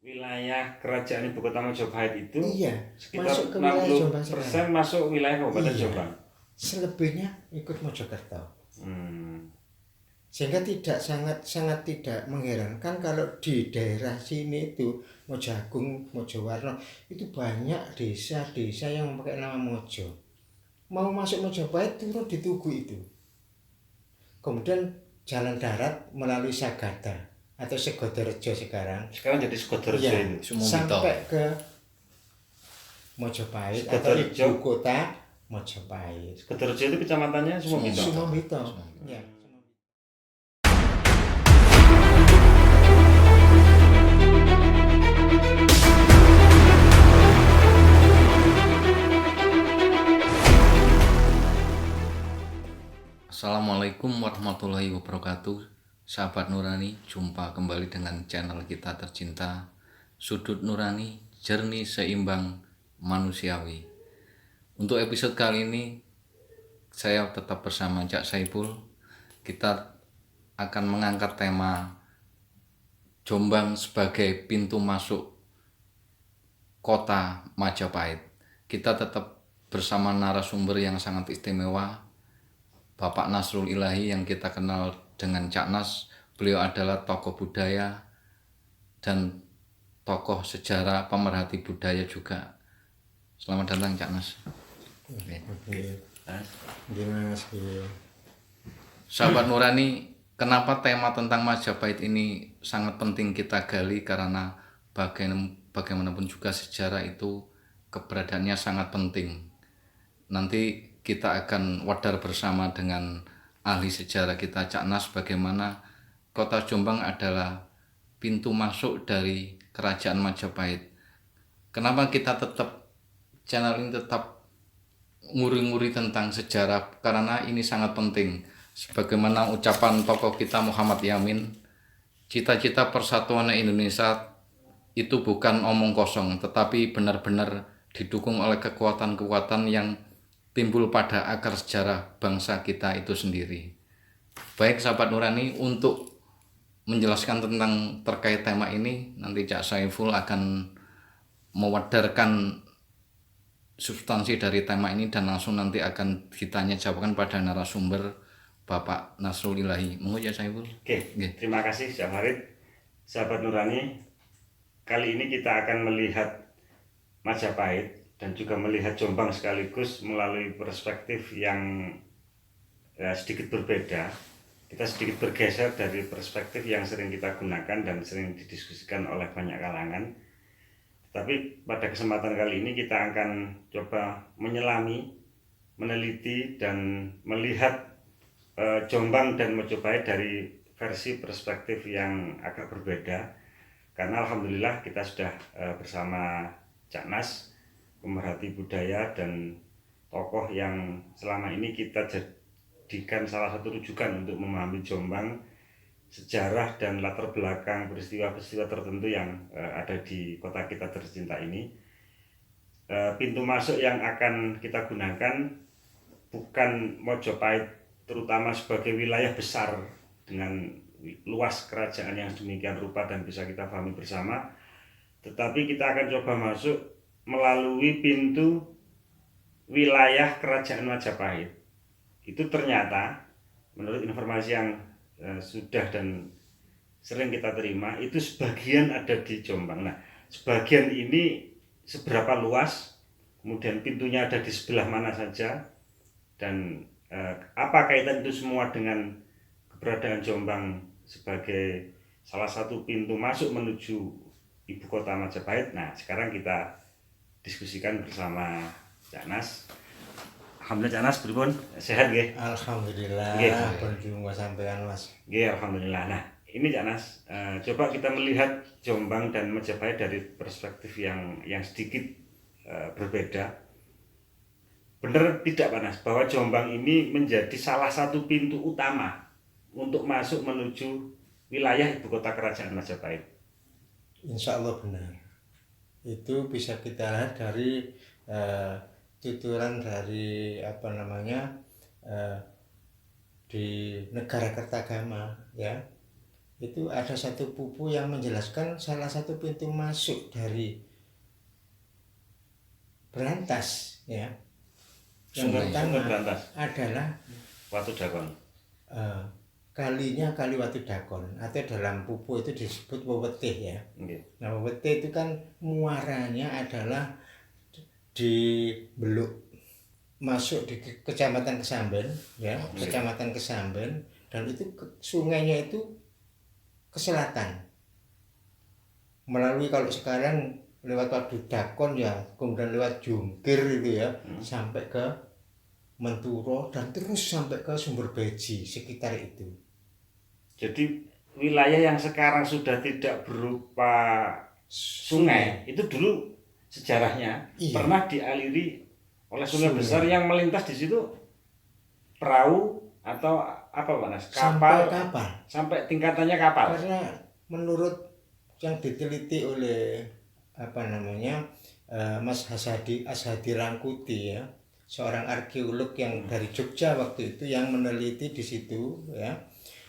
wilayah kerajaan ibu kota Majapahit itu Iya, sekitar masuk ke wilayah Jombang 60% sekarang. masuk wilayah Kabupaten Iya. Jombang. Selebihnya ikut Mojokerto. Sehingga sangat tidak mengherankan kalau di daerah sini itu Mojagung, Mojowarno itu banyak desa-desa yang memakai nama Mojo. Mau masuk Majapahit turun di Tugu itu. Kemudian jalan darat melalui Sagata atau Segodorejo sekarang. Sekarang jadi Segodorejo Ya, ini. sampai ke Mojopahit atau ibu kota Mojopahit. Segodorejo itu kecamatannya Sumombito. Sumombito. Ya. Assalamualaikum warahmatullahi wabarakatuh. Sahabat Nurani, jumpa kembali dengan channel kita tercinta Sudut Nurani, Jernih Seimbang Manusiawi. Untuk episode kali ini saya tetap bersama Cak Saiful. Kita akan mengangkat tema Jombang sebagai pintu masuk kota Majapahit. Kita tetap bersama narasumber yang sangat istimewa, Bapak Nasrul Ilahi yang kita kenal dengan Cak Nas. Beliau adalah tokoh budaya dan tokoh sejarah, pemerhati budaya juga. Selamat datang Cak Nas. Sahabat Nurani, kenapa tema tentang Majapahit ini sangat penting kita gali? Karena bagaimanapun juga sejarah itu keberadaannya sangat penting. Nanti kita akan wadar bersama dengan ahli sejarah kita Cak Nas bagaimana kota Jombang adalah pintu masuk dari kerajaan Majapahit. Kenapa kita channel ini tetap nguri-nguri tentang sejarah? Karena ini sangat penting. Sebagaimana ucapan tokoh kita Muhammad Yamin, cita-cita persatuan Indonesia itu bukan omong kosong, tetapi benar-benar didukung oleh kekuatan-kekuatan yang timbul pada akar sejarah bangsa kita itu sendiri. Baik sahabat Nurani, untuk menjelaskan tentang terkait tema ini, nanti Cak Saiful akan mewadarkan substansi dari tema ini dan langsung nanti akan ditanya jawabkan pada narasumber Bapak Nasrul Ilahi. Monggo Cak Saiful. Oke, terima kasih Cak Farid. Sahabat Nurani, kali ini kita akan melihat Majapahit dan juga melihat Jombang sekaligus melalui perspektif yang sedikit berbeda. Kita sedikit bergeser dari perspektif yang sering kita gunakan dan sering didiskusikan oleh banyak kalangan. Tapi pada kesempatan kali ini kita akan coba menyelami, meneliti dan melihat Jombang dan Majapahit dari versi perspektif yang agak berbeda. Karena alhamdulillah kita sudah bersama Cak Nas, pemerhati budaya dan tokoh yang selama ini kita jadikan salah satu rujukan untuk memahami Jombang, sejarah dan latar belakang peristiwa-peristiwa tertentu yang ada di kota kita tercinta ini. Pintu masuk yang akan kita gunakan bukan Majapahit terutama sebagai wilayah besar dengan luas kerajaan yang demikian rupa dan bisa kita pahami bersama, tetapi kita akan coba masuk melalui pintu wilayah kerajaan Majapahit. Itu ternyata menurut informasi yang sudah dan sering kita terima, itu sebagian ada di Jombang. Nah, sebagian ini seberapa luas, kemudian pintunya ada di sebelah mana saja, dan apa kaitan itu semua dengan keberadaan Jombang sebagai salah satu pintu masuk menuju ibu kota Majapahit. Nah, sekarang kita diskusikan bersama Cak Nas. Alhamdulillah Cak Nas, pripun? Sehat nggih? Alhamdulillah. Nggih. Berjumpa sampean Mas. Nggih, alhamdulillah. Nah, ini Cak Nas, coba kita melihat Jombang dan Majapahit dari perspektif yang sedikit berbeda. Benar tidak Pak Nas bahwa Jombang ini menjadi salah satu pintu utama untuk masuk menuju wilayah ibu kota kerajaan Majapahit? Insya Allah benar. Itu bisa kita lihat dari tuturan dari di negara Kertagama, ya, itu ada satu buku yang menjelaskan salah satu pintu masuk dari Brantas ya. Yang Sungai pertama Brantas, adalah Watu Dakon. kalinya Kali Watu Dakon, atau dalam pupu itu disebut Wewetih ya. Nggih. Nah, Wewetih itu kan muaranya adalah di Beluk, masuk di Kecamatan Kesamben ya, Kecamatan Kesamben, dan itu sungainya itu ke selatan. Melalui kalau sekarang lewat Watu Dakon ya, kemudian lewat Jungkir itu ya, sampai ke Menturo dan terus sampai ke Sumber Beji sekitar itu. Jadi wilayah yang sekarang sudah tidak berupa sungai itu dulu sejarahnya Iya. pernah dialiri oleh sungai Sungai. besar yang melintas di situ perahu atau apa Pak Nas? Sampai kapal. Sampai tingkatannya kapal. Karena menurut yang diteliti oleh Mas Ashadi Rangkuti ya, seorang arkeolog yang dari Jogja waktu itu yang meneliti di situ ya,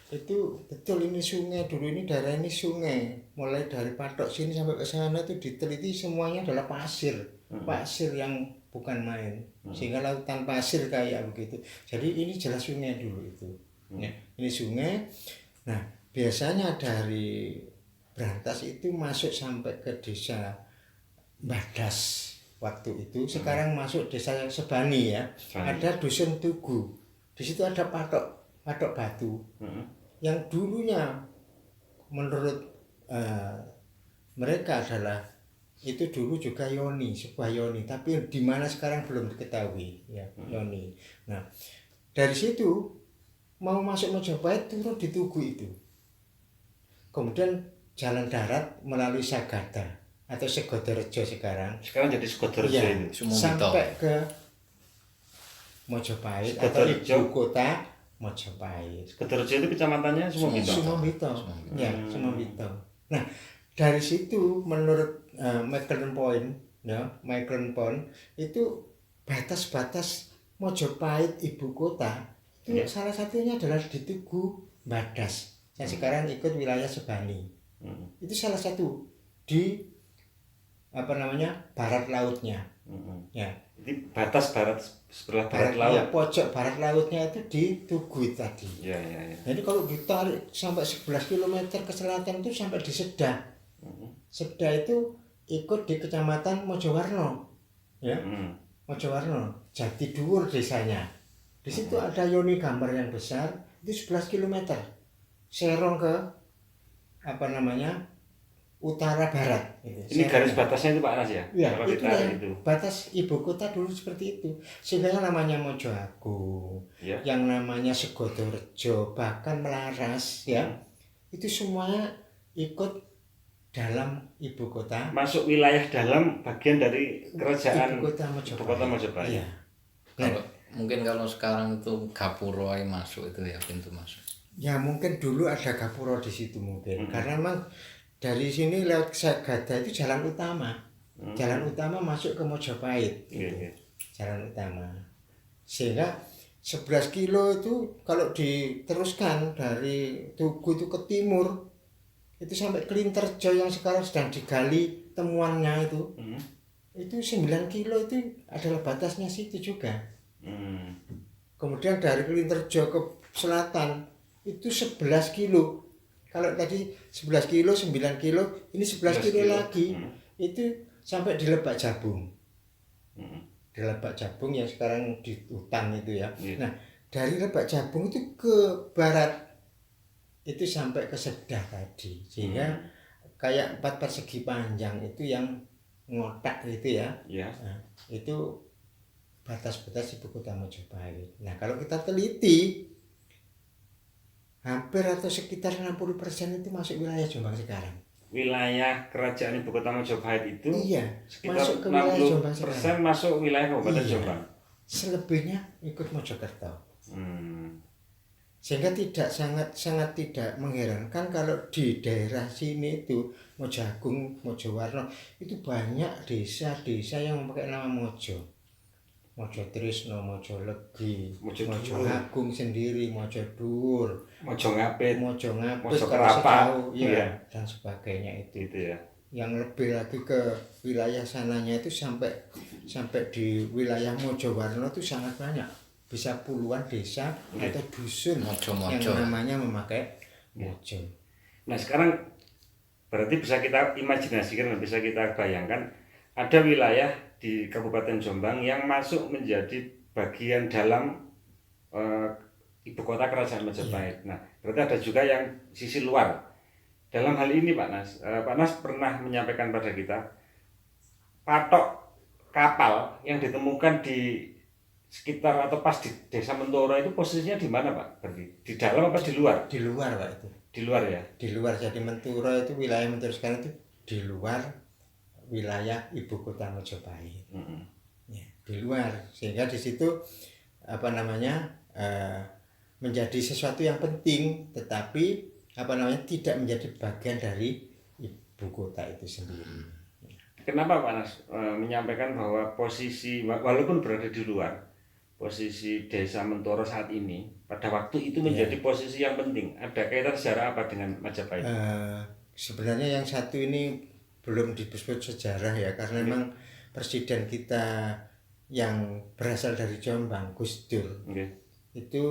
itu betul ini sungai dulu, ini daerah ini sungai, mulai dari patok sini sampai ke sana itu diteliti semuanya adalah pasir, pasir yang bukan main, sehingga lautan pasir kayak begitu. Jadi ini jelas sungai dulu itu ya, ini sungai. Nah biasanya dari Brantas itu masuk sampai ke desa Badas waktu itu, sekarang masuk desa Sebani ya. Ada dusun Tugu, di situ ada patok batu yang dulunya menurut mereka adalah itu dulu juga yoni, sebuah yoni, tapi di mana sekarang belum diketahui ya, yoni. Nah dari situ mau masuk Mojopahit turun di Tugu itu, kemudian jalan darat melalui Sagada atau Segodorejo sekarang jadi Segodorejo ya, ini. sampai ke Mojopahit atau ibu kota Mojopahit. Segodorejo itu kecamatannya Sumombito. Ya, Sumombito. Nah, dari situ menurut Maclean Point itu batas-batas Mojopahit ibu kota itu salah satunya adalah di Tugu Badas yang sekarang ikut wilayah Sebani. Itu salah satu di barat lautnya. Ya. Jadi batas sebelah barat laut. Ya, pojok barat lautnya itu di Tugu tadi. Ya. Jadi kalau ditarik sampai 11 km ke selatan itu sampai di Sedah. Sedah itu ikut di Kecamatan Mojowarno. Ya. Mojowarno, Jatiduwur desanya. Di situ ada yoni gambar yang besar, itu 11 km. Serong ke utara barat. Ini garis batasnya itu Pak Nas ya? Ya, Kalau itu ditarik ya, itu. batas ibu kota dulu seperti itu. Sehingga yang namanya Mojo Agung, Ya. yang namanya Segodorejo, bahkan Melaras ya, itu semuanya ikut dalam ibu kota. Masuk wilayah dalam bagian dari kerajaan Ibu kota Mojopahit. Iya. Kalau sekarang itu Gapuro aja masuk itu ya, pintu masuk. Ya mungkin dulu ada Gapuro di situ mungkin, karena memang dari sini lewat Sagada itu jalan utama. Jalan utama masuk ke Mojopahit. Gitu. Jalan utama. Sehingga 11 kilo itu kalau diteruskan dari Tugu itu ke timur itu sampai Klinterjo yang sekarang sedang digali temuannya itu. Itu 9 kilo itu adalah batasnya situ juga. Kemudian dari Klinterjo ke selatan itu 11 kilo. Kalau tadi 11 kilo, 9 kilo, ini 11 kilo lagi. Itu sampai di Lebak Jabung. Di Lebak Jabung yang sekarang di hutan itu ya. Nah, dari Lebak Jabung itu ke barat itu sampai ke Sedah tadi. Sehingga kayak 4 persegi panjang itu yang ngotak itu ya. Nah, itu batas-batas ibu kota Mojopahit. Nah, kalau kita teliti hampir atau sekitar 60% itu masuk wilayah Jombang sekarang. Wilayah kerajaan ibu kota Mojopahit itu sekitar masuk ke wilayah Jombang 60% masuk wilayah Kabupaten Jombang. Selebihnya ikut Mojokerto. Sehingga sangat tidak mengherankan kalau di daerah sini itu Mojo Agung, Mojowarno itu banyak desa-desa yang memakai nama Mojo. Mojo Trisno, Mojo Legi, Mojo Mojo Dhuwur. Agung sendiri, Mojo Dhuwur, Mojo Ngapit Mojo Ngapit, Mojo kalau Kelapa, sejauh, ya, iya. dan sebagainya itu. gitu ya. Yang lebih lagi ke wilayah sananya itu sampai di wilayah Mojowarno itu sangat banyak, bisa puluhan desa Oke. atau dusun Mojo-mojo. yang namanya memakai mojo. Nah sekarang berarti bisa kita imajinasikan, bisa kita bayangkan ada wilayah di Kabupaten Jombang yang masuk menjadi bagian dalam ibu kota kerajaan Majapahit. Nah berarti ada juga yang sisi luar. Dalam hal ini Pak Nas pernah menyampaikan pada kita patok kapal yang ditemukan di sekitar atau pas di Desa Mentoro itu posisinya di mana Pak? Berarti di dalam apa di luar? Di luar Pak itu. Di luar ya. Di luar, jadi Menturo itu wilayah Menturo sekarang itu di luar wilayah ibu kota Majapahit. Mm-mm. Ya, di luar, sehingga di situ apa namanya menjadi sesuatu yang penting, tetapi apa namanya tidak menjadi bagian dari ibu kota itu sendiri. Kenapa Pak Nas menyampaikan bahwa posisi walaupun berada di luar, posisi Desa Mentoro saat ini pada waktu itu menjadi posisi yang penting. Ada kaitan sejarah apa dengan Majapahit? Sebenarnya yang satu ini belum disebut sejarah ya, karena memang presiden kita yang berasal dari Jombang, Gus Dur, itu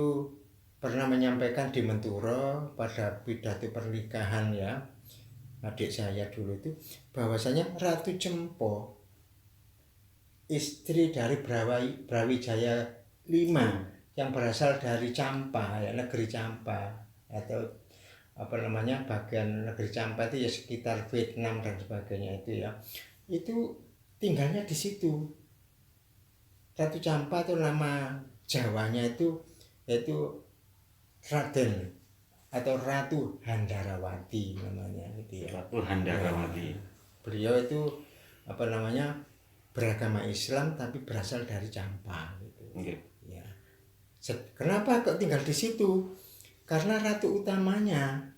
pernah menyampaikan di Menturo pada pidato pernikahan ya adik saya dulu itu, bahwasanya Ratu Cempo, istri dari Brawijaya V yang berasal dari Campa ya, negeri Campa atau apa namanya bagian negeri Campa itu ya sekitar Vietnam dan sebagainya itu ya, itu tinggalnya di situ. Ratu Campa itu nama Jawanya itu yaitu Raden atau Ratu Handarawati namanya gitu ya. Ratu Handarawati. Beliau itu apa namanya beragama Islam tapi berasal dari Campa gitu. Ya. Kenapa kok tinggal di situ? Karena ratu utamanya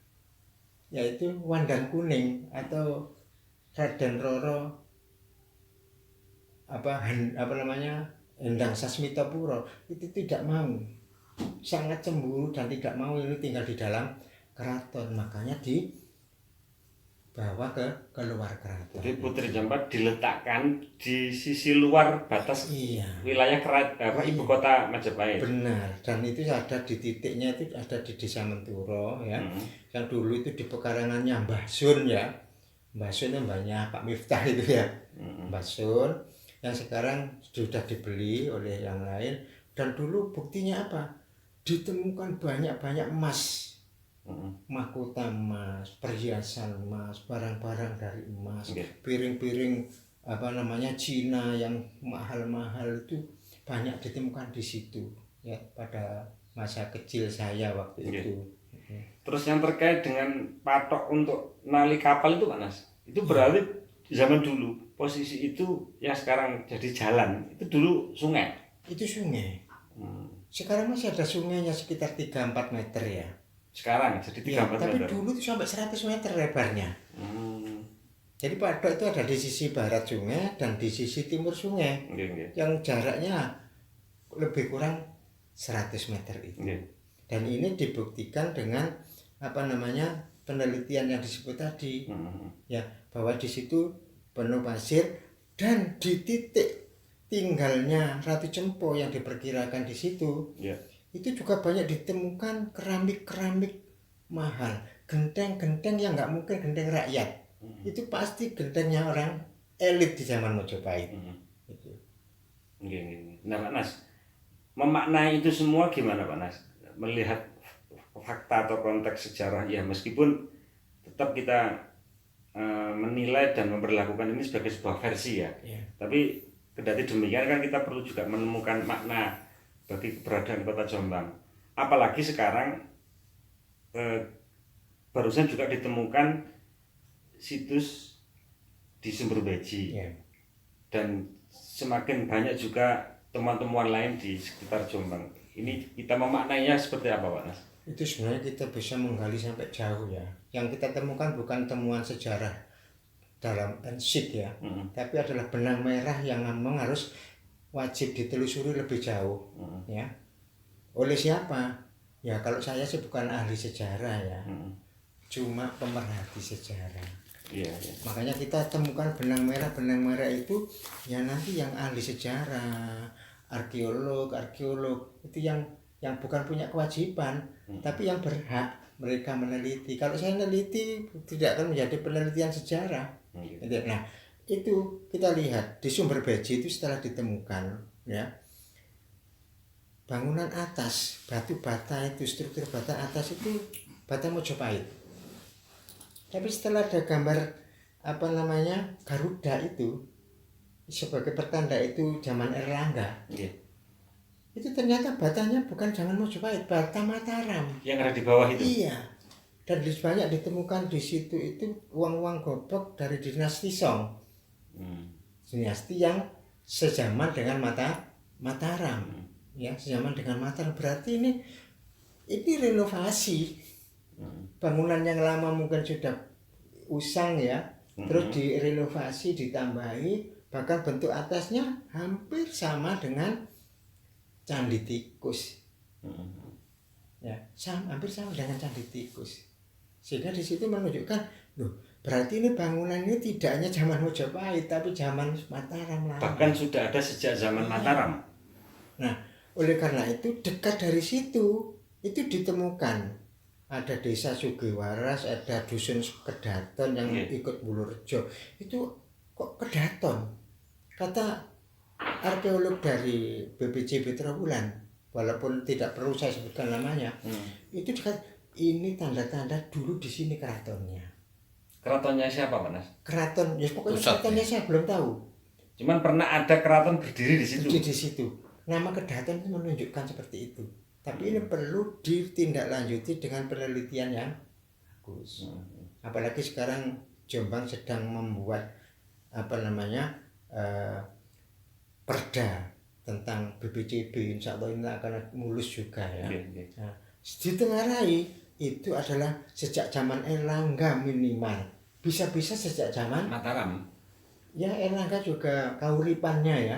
yaitu Wandang Kuning atau Raden Roro apa namanya Endang Sasmitapuro itu tidak mau, sangat cemburu dan tidak mau ini tinggal di dalam keraton, makanya dibawa ke luar keraton. Jadi Putri Campa diletakkan di sisi luar batas wilayah ibu kota Majapahit. Benar, dan itu ada di titiknya itu ada di Desa Menturo ya. Yang dulu itu di pekarangannya Mbah Sun ya. Mbah Sun yang banyak Pak Miftah itu ya. Mbah Sun yang sekarang sudah dibeli oleh yang lain, dan dulu buktinya apa? Ditemukan banyak-banyak emas, mahkota emas, perhiasan emas, barang-barang dari emas, piring-piring apa namanya Cina yang mahal-mahal itu banyak ditemukan di situ ya pada masa kecil saya waktu itu. Terus yang terkait dengan patok untuk nali kapal itu Pak Nas, itu berarti zaman dulu posisi itu yang sekarang jadi jalan itu dulu sungai. Itu sungai. Sekarang masih ada sungainya sekitar 3-4 meter ya. Sekarang jadi 3-4 meter. Tapi dulu itu sampai 100 meter lebarnya. Jadi patok itu ada di sisi barat sungai dan di sisi timur sungai. Yang jaraknya lebih kurang 100 meter itu. Dan ini dibuktikan dengan apa namanya penelitian yang disebut tadi. Ya, bahwa di situ penuh pasir dan di titik tinggalnya Ratu Cempo yang diperkirakan di situ, itu juga banyak ditemukan keramik-keramik mahal, genteng-genteng yang nggak mungkin genteng rakyat, itu pasti gentengnya orang elit di zaman Majapahit. Nah Pak Nas, memaknai itu semua gimana Pak Nas? Melihat fakta atau konteks sejarah ya, meskipun tetap kita menilai dan memperlakukan ini sebagai sebuah versi ya. Tapi kendati demikian kan kita perlu juga menemukan makna bagi keberadaan kota Jombang. Apalagi sekarang barusan juga ditemukan situs di Sumber Beji. Dan semakin banyak juga temuan-temuan lain di sekitar Jombang. Ini kita memaknainya seperti apa Pak Nas? Itu sebenarnya kita bisa menggali sampai jauh ya. Yang kita temukan bukan temuan sejarah dalam ensik ya, tapi adalah benang merah yang memang harus wajib ditelusuri lebih jauh, ya. Oleh siapa? Ya kalau saya sih bukan ahli sejarah ya, cuma pemerhati sejarah. Iya, iya. Makanya kita temukan benang merah itu ya nanti yang ahli sejarah, arkeolog itu yang bukan punya kewajiban, tapi yang berhak mereka meneliti. Kalau saya meneliti tidak akan menjadi penelitian sejarah. Nah, itu kita lihat di Sumber Beji itu setelah ditemukan ya. Bangunan atas, batu bata itu, struktur bata atas itu bata Mojopahit. Tapi setelah ada gambar Garuda itu sebagai pertanda itu zaman Erlangga. Itu ternyata batanya bukan zaman Mojopahit, bata Mataram. Yang ada di bawah itu. Iya. Dan banyak ditemukan di situ itu uang-uang gobok dari dinasti Song. Dinasti yang sejaman dengan Mataram. Ya, sejaman dengan Mataram. Berarti ini renovasi. Bangunan yang lama mungkin sudah usang ya. Terus direnovasi, ditambahi, bahkan bentuk atasnya hampir sama dengan Candi Tikus. Ya, hampir sama dengan Candi Tikus. Sehingga di situ menunjukkan, loh, berarti ini bangunan ini tidak hanya zaman Mojopahit tapi zaman Mataram lama. Bahkan sudah ada sejak zaman Mataram. Nah, oleh karena itu dekat dari situ itu ditemukan ada desa Sugiwaras, ada dusun Kedaton yang ikut Bulurjo. Itu kok Kedaton? Kata arkeolog dari BPJB Trawulan, walaupun tidak perlu saya sebutkan namanya, itu ini tanda-tanda dulu di sini keratonnya. Keratonnya siapa, Mas? Keraton, ya pokoknya keratonnya saya belum tahu. Cuman pernah ada keraton berdiri di situ. Di situ. Nama Kedaton itu menunjukkan seperti itu. Tapi ini perlu ditindaklanjuti dengan penelitian yang bagus. Apalagi sekarang Jombang sedang membuat perda tentang BPJB. Insya Allah ini akan mulus juga ya. Nah, ditengarai itu adalah sejak zaman Erlangga minimal. Bisa-bisa sejak zaman Mataram. Ya Erlangga juga kauripannya ya.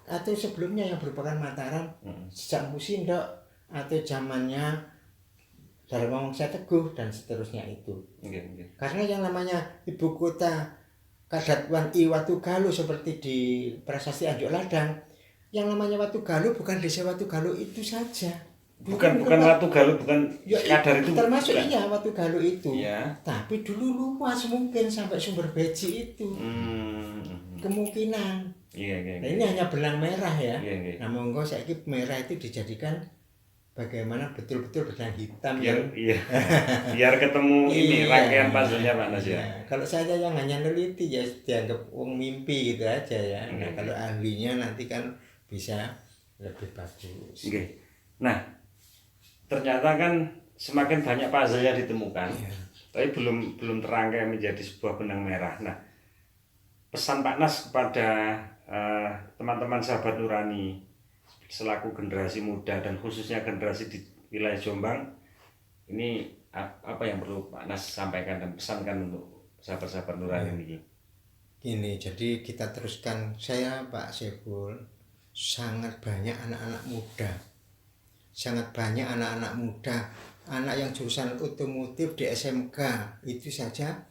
Atau Atau sebelumnya yang merupakan Mataram sejak Musindok atau zamannya Dharma Wangsa Teguh dan seterusnya itu. Karena yang namanya ibu kota Kadatuan I Watugaluh seperti di Prasasti Anjuk Ladang, yang namanya Watugaluh bukan desa Watugaluh itu saja. Bukan Watugaluh, bukan sekadar itu. Termasuk iya Watugaluh itu. Ya. Tapi dulu luas mungkin sampai Sumber Beji itu. Kemungkinan. Nah, ini hanya benang merah ya. Nah, monggo saiki merah itu dijadikan bagaimana betul-betul benang hitam biar ketemu ini rangkaian puzzle-nya Pak Nas ya. Kalau saya yang hanya neliti ya dianggap wong mimpi gitu aja ya. Nah, kalau ahlinya nanti kan bisa lebih bagus. Nah, ternyata kan semakin banyak puzzle yang ditemukan, tapi belum terangkai menjadi sebuah benang merah. Nah, pesan Pak Nas kepada teman-teman sahabat Nurani selaku generasi muda dan khususnya generasi di wilayah Jombang, ini apa yang perlu Pak Nas sampaikan dan pesankan untuk sahabat-sahabat Nurani ini? Gini, jadi kita teruskan. Saya Pak Saiful, sangat banyak anak-anak muda, anak yang jurusan otomotif di SMK itu saja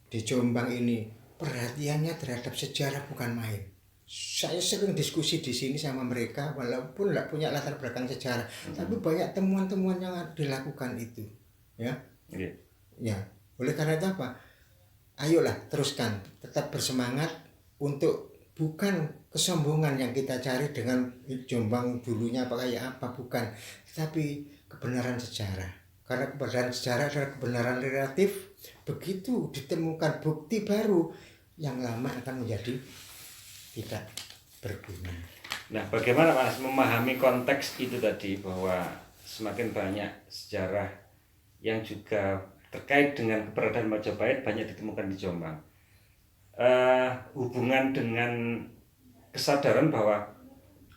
di Jombang ini perhatiannya terhadap sejarah bukan main. Saya sering diskusi di sini sama mereka walaupun nggak punya latar belakang sejarah, tapi banyak temuan-temuan yang dilakukan itu, ya. Ya, oleh karena itu apa? Ayolah teruskan, tetap bersemangat untuk bukan kesombongan yang kita cari dengan Jombang dulunya apa kayak apa, bukan, tapi kebenaran sejarah. Karena kebenaran sejarah adalah kebenaran relatif. Begitu ditemukan bukti baru, yang lama akan menjadi tidak berguna. Nah, bagaimana Mas memahami konteks itu tadi, bahwa semakin banyak sejarah yang juga terkait dengan keberadaan Majapahit banyak ditemukan di Jombang. Hubungan dengan kesadaran bahwa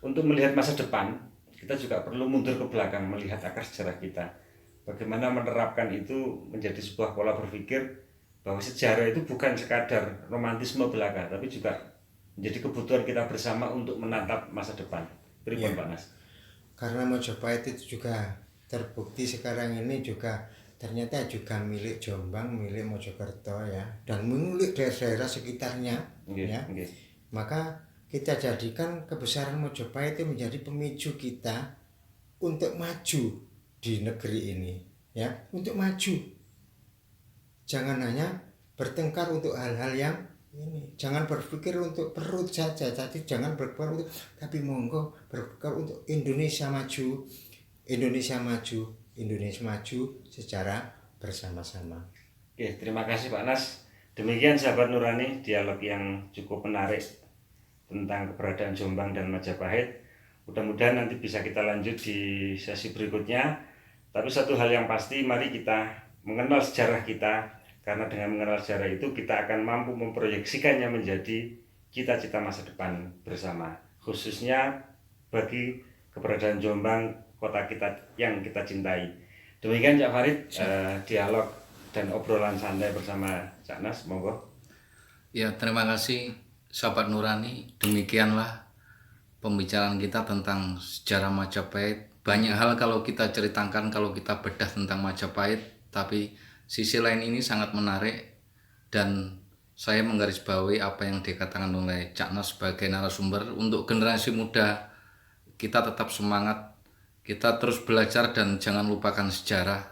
untuk melihat masa depan kita juga perlu mundur ke belakang, melihat akar sejarah kita. Bagaimana menerapkan itu menjadi sebuah pola berpikir bahwa sejarah itu bukan sekadar romantisme belaka, tapi juga menjadi kebutuhan kita bersama untuk menatap masa depan. Pripun Pak Nas? Karena Mojopahit itu juga terbukti sekarang ini juga ternyata juga milik Jombang, milik Mojokerto ya, dan milik daerah-daerah sekitarnya ya. Maka kita jadikan kebesaran Mojopahit itu menjadi pemicu kita untuk maju di negeri ini ya, untuk maju. Jangan hanya bertengkar untuk hal-hal yang ini, jangan berpikir untuk perut saja, jadi jangan berpikir untuk, tapi monggo berpikir untuk Indonesia maju, Indonesia maju, Indonesia maju secara bersama-sama. Oke, terima kasih Pak Nas. Demikian sahabat Nurani, dialog yang cukup menarik tentang keberadaan Jombang dan Majapahit. Mudah-mudahan nanti bisa kita lanjut di sesi berikutnya. Tapi satu hal yang pasti, mari kita mengenal sejarah kita. Karena dengan mengenal sejarah itu kita akan mampu memproyeksikannya menjadi cita-cita masa depan bersama, khususnya bagi keberadaan Jombang, kota kita yang kita cintai. Demikian Cak Farid, dialog dan obrolan santai bersama Cak Nas, monggo. Ya, terima kasih sahabat Nurani. Demikianlah pembicaraan kita tentang sejarah Majapahit. Banyak hal kalau kita ceritakan, kalau kita bedah tentang Majapahit, tapi sisi lain ini sangat menarik, dan saya menggarisbawahi apa yang dikatakan oleh Cak Nas sebagai narasumber. Untuk generasi muda, kita tetap semangat, kita terus belajar dan jangan lupakan sejarah,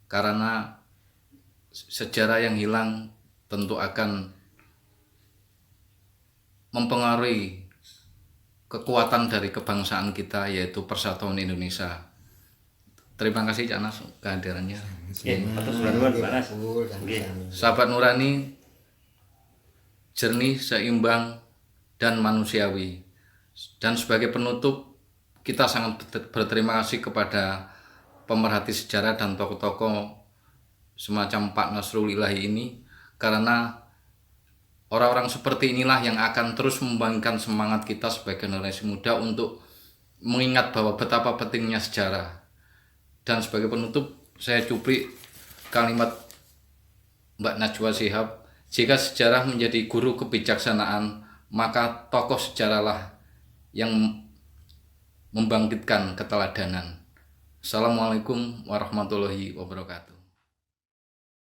karena sejarah yang hilang tentu akan mempengaruhi kekuatan dari kebangsaan kita, yaitu persatuan Indonesia. Terima kasih Cak Nas kehadirannya. Sahabat Nurani, jernih, seimbang, dan manusiawi. Dan sebagai penutup, kita sangat berterima kasih kepada pemerhati sejarah dan tokoh-tokoh semacam Pak Nasrul Ilahi ini, karena orang-orang seperti inilah yang akan terus membangkitkan semangat kita sebagai generasi muda untuk mengingat bahwa betapa pentingnya sejarah. Dan sebagai penutup, saya cuplik kalimat Mbak Najwa Shihab, jika sejarah menjadi guru kebijaksanaan, maka tokoh sejarahlah yang membangkitkan keteladanan. Assalamualaikum warahmatullahi wabarakatuh.